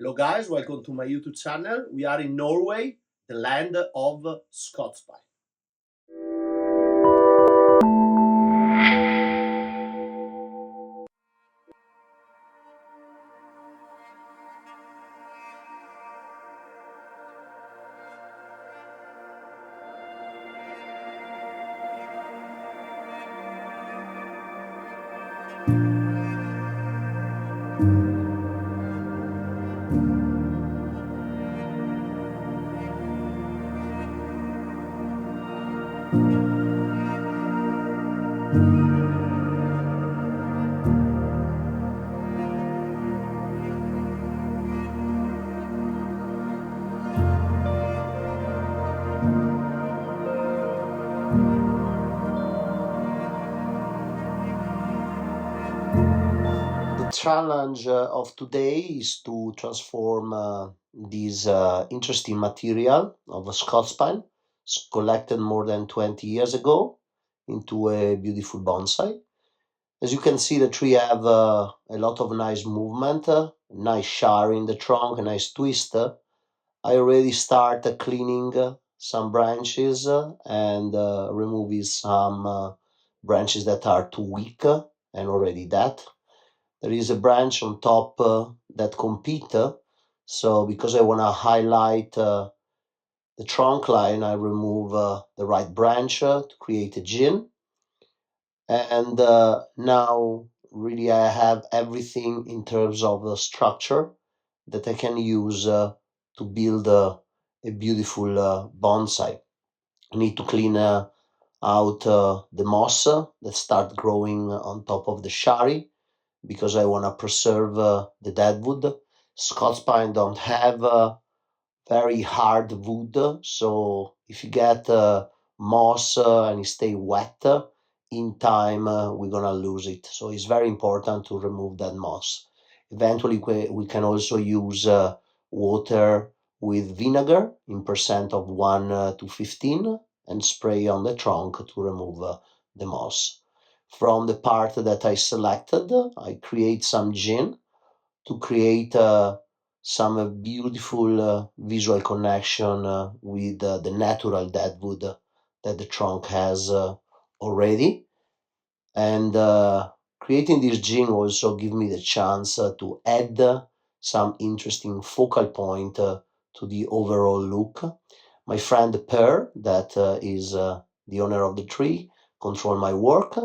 Hello guys, welcome to my YouTube channel. We are in Norway, the land of Scots pine. The challenge of today is to transform this interesting material of a Scots pine, collected more than 20 years ago, into a beautiful bonsai. As you can see, the tree have a lot of nice movement, nice shari in the trunk, a nice twist. I already start cleaning some branches and removing some branches that are too weak and already dead. There is a branch on top that compete. So because I want to highlight the trunk line, I remove the right branch to create a gin. And now really I have everything in terms of the structure that I can use to build a beautiful bonsai. I need to clean out the moss that start growing on top of the shari because I want to preserve the deadwood. Scots pine don't have very hard wood, so if you get moss and it stay wet, in time we're gonna lose it. So it's very important to remove that moss. Eventually, we can also use water with vinegar in percent of 1 to 15 and spray on the trunk to remove the moss. From the part that I selected, I create some gin to create some beautiful visual connection with the natural deadwood that the trunk has already. And creating this gin also give me the chance to add some interesting focal point to the overall look. My friend Per, that is the owner of the tree, control my work.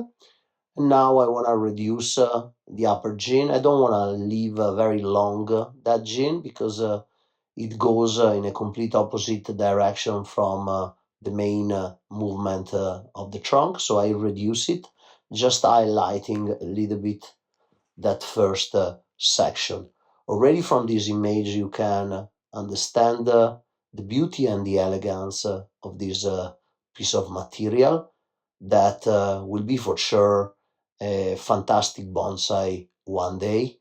And now I want to reduce the upper gin. I don't want to leave very long that gin because it goes in a complete opposite direction from the main movement of the trunk. So I reduce it, just highlighting a little bit that first section. Already from this image, you can understand the beauty and the elegance of this piece of material that will be for sure a fantastic bonsai one day.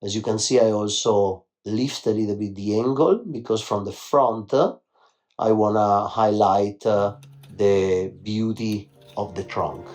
As you can see, I also lift a little bit the angle because from the front, I want to highlight the beauty of the trunk.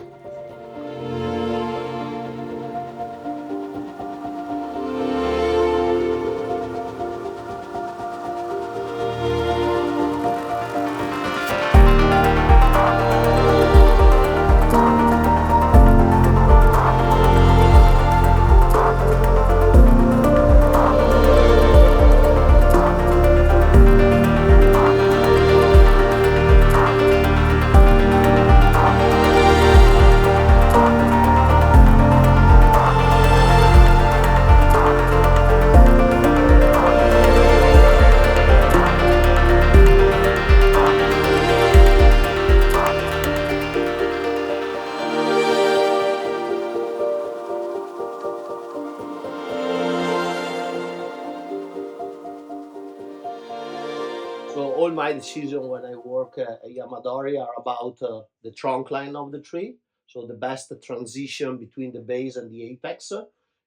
So all my decisions when I work at Yamadori are about the trunk line of the tree. So the best transition between the base and the apex.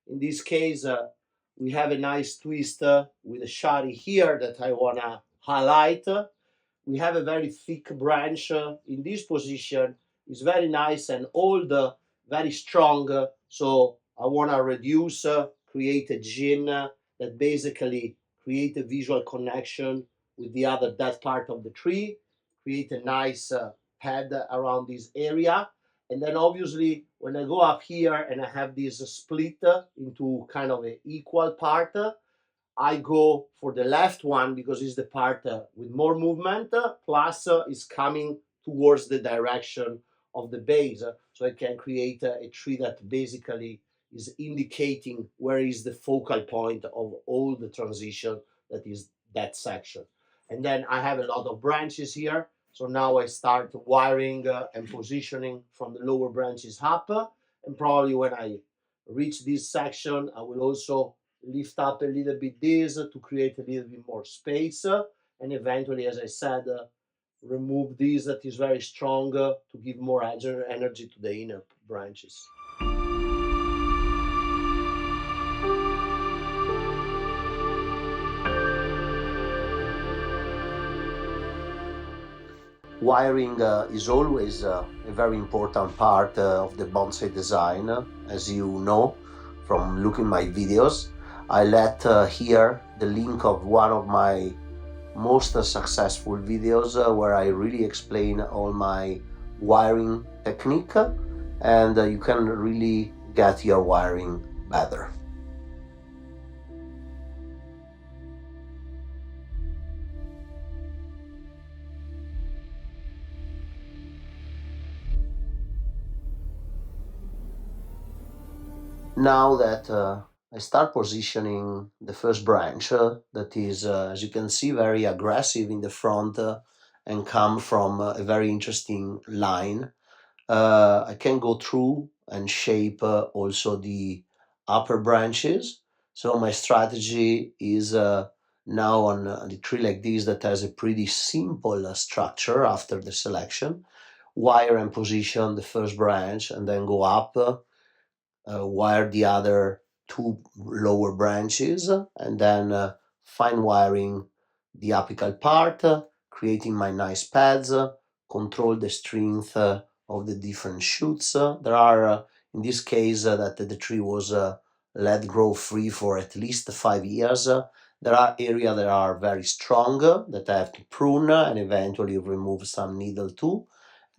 In this case, we have a nice twist with a shari here that I want to highlight. We have a very thick branch in this position. It's very nice and old, very strong. So I want to reduce, create a gin that basically create a visual connection with that part of the tree, create a nice pad around this area. And then obviously when I go up here and I have this split into kind of an equal part, I go for the left one because it's the part with more movement, plus is coming towards the direction of the base. So I can create a tree that basically is indicating where is the focal point of all the transition that is that section. And then I have a lot of branches here. So now I start wiring and positioning from the lower branches up. And probably when I reach this section, I will also lift up a little bit this to create a little bit more space. And eventually, as I said, remove this that is very strong to give more energy to the inner branches. Wiring is always a very important part of the bonsai design, as you know from looking my videos. I let here the link of one of my most successful videos where I really explain all my wiring technique, and you can really get your wiring better. Now that I start positioning the first branch that is, as you can see, very aggressive in the front and come from a very interesting line, I can go through and shape also the upper branches. So my strategy is now on the tree like this that has a pretty simple structure after the selection, wire and position the first branch and then go up, wire the other two lower branches, and then fine wiring the apical part, creating my nice pads, control the strength of the different shoots. There are, in this case, that the tree was let grow free for at least 5 years. There are areas that are very strong that I have to prune and eventually remove some needle too.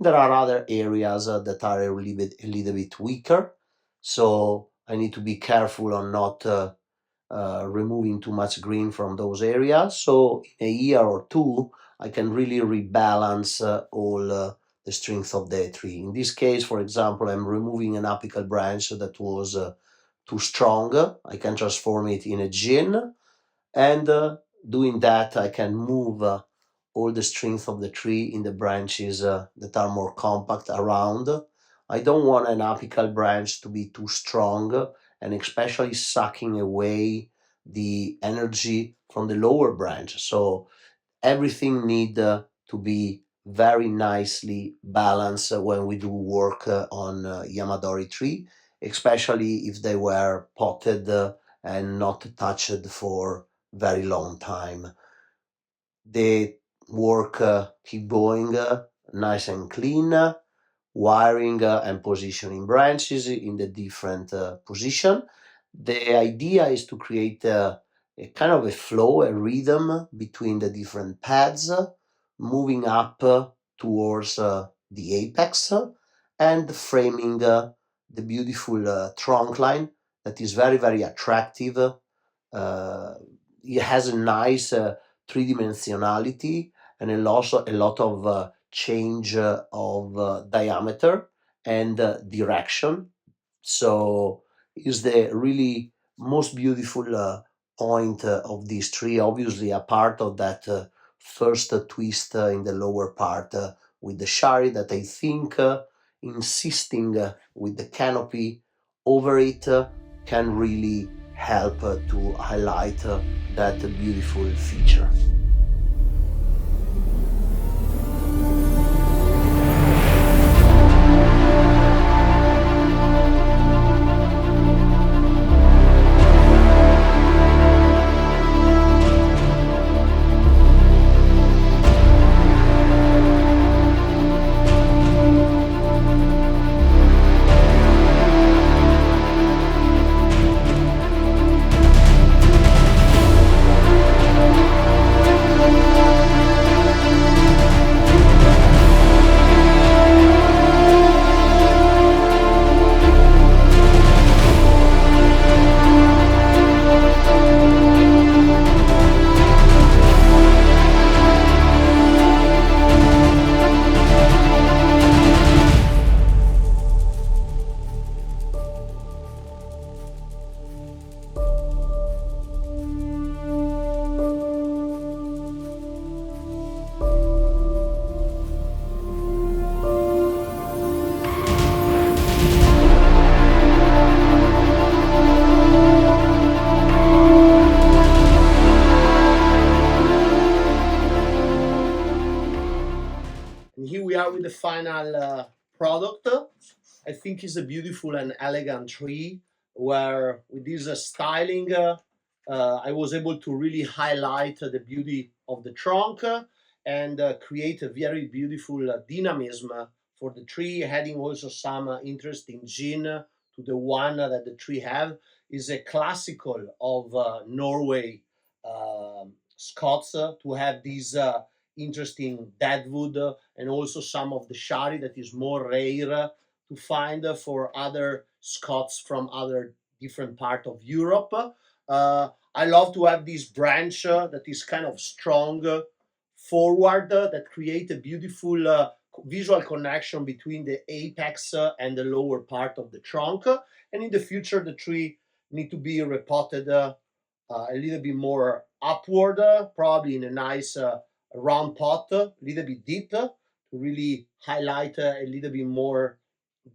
There are other areas that are a little bit weaker, so I need to be careful on not removing too much green from those areas. So in a year or two, I can really rebalance all the strength of the tree. In this case, for example, I'm removing an apical branch that was too strong. I can transform it in a gin, and doing that, I can move all the strength of the tree in the branches that are more compact around. I don't want an apical branch to be too strong and especially sucking away the energy from the lower branch. So everything need to be very nicely balanced when we do work on Yamadori tree, especially if they were potted and not touched for very long time. The work keep going nice and clean, wiring and positioning branches in the different position. The idea is to create a kind of a flow, a rhythm between the different pads, moving up towards the apex and framing the beautiful trunk line that is very, very attractive. It has a nice three-dimensionality and a lot of change of diameter and direction. So is the really most beautiful point of this tree. Obviously, a part of that first twist in the lower part with the shari that I think insisting with the canopy over it can really help to highlight that beautiful feature. start with the final product. I think it's a beautiful and elegant tree where with this styling I was able to really highlight the beauty of the trunk and create a very beautiful dynamism for the tree, adding also some interesting gene to the one that the tree have. Is a classical of Norway Scots to have these interesting Deadwood and also some of the shari that is more rare to find for other Scots from other different part of Europe. I love to have this branch that is kind of strong forward that create a beautiful visual connection between the apex and the lower part of the trunk. And in the future, the tree need to be repotted a little bit more upward, probably in a nice round pot, a little bit deep to really highlight a little bit more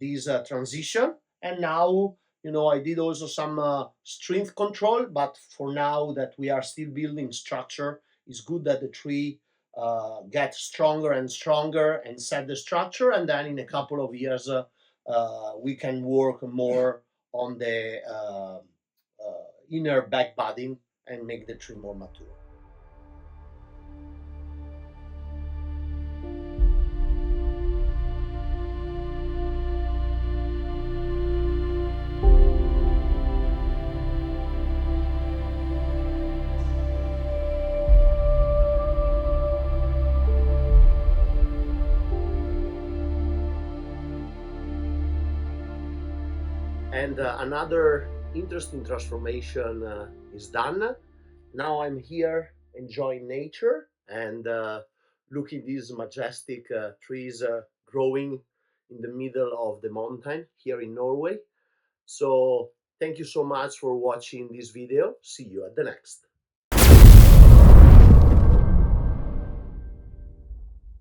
this transition. And now, I did also some strength control, but for now that we are still building structure, it's good that the tree gets stronger and stronger and set the structure. And then in a couple of years, we can work more on the inner back budding and make the tree more mature. And another interesting transformation is done. Now I'm here enjoying nature and looking these majestic trees growing in the middle of the mountain here in Norway. So thank you so much for watching this video. See you at the next.